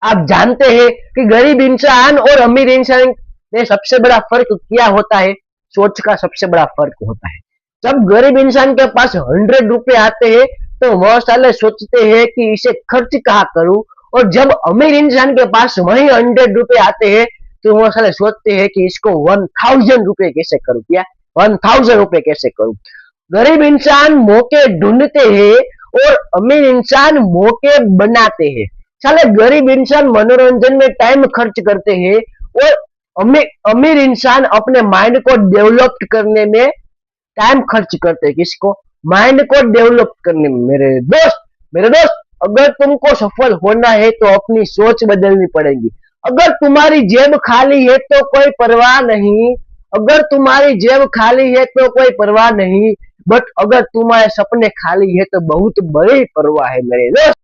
आप जानते हैं कि गरीब इंसान और अमीर इंसान में सबसे बड़ा फर्क क्या होता है? सोच का सबसे बड़ा फर्क होता है। जब गरीब इंसान के पास 100 रुपए आते हैं तो वह साले सोचते हैं कि इसे खर्च कहाँ करूं, और जब अमीर इंसान के पास वही 100 रुपए आते हैं तो वह साले सोचते हैं कि इसको 1000 रुपए कैसे करूं, क्या 1000 रुपए कैसे करूं। गरीब इंसान मौके ढूंढते हैं और अमीर इंसान मौके बनाते हैं। साले गरीब इंसान मनोरंजन में टाइम खर्च करते हैं और अमीर इंसान अपने माइंड को डेवलप करने में टाइम खर्च करते हैं। किसको? माइंड को डेवलप करने में। मेरे दोस्त अगर तुमको सफल होना है तो अपनी सोच बदलनी पड़ेगी। अगर तुम्हारी जेब खाली है तो कोई परवाह नहीं, अगर तुम्हारी जेब खाली है तो कोई परवाह नहीं, बट अगर तुम्हारे सपने खाली है तो बहुत बड़ी परवाह है मेरे दोस्त।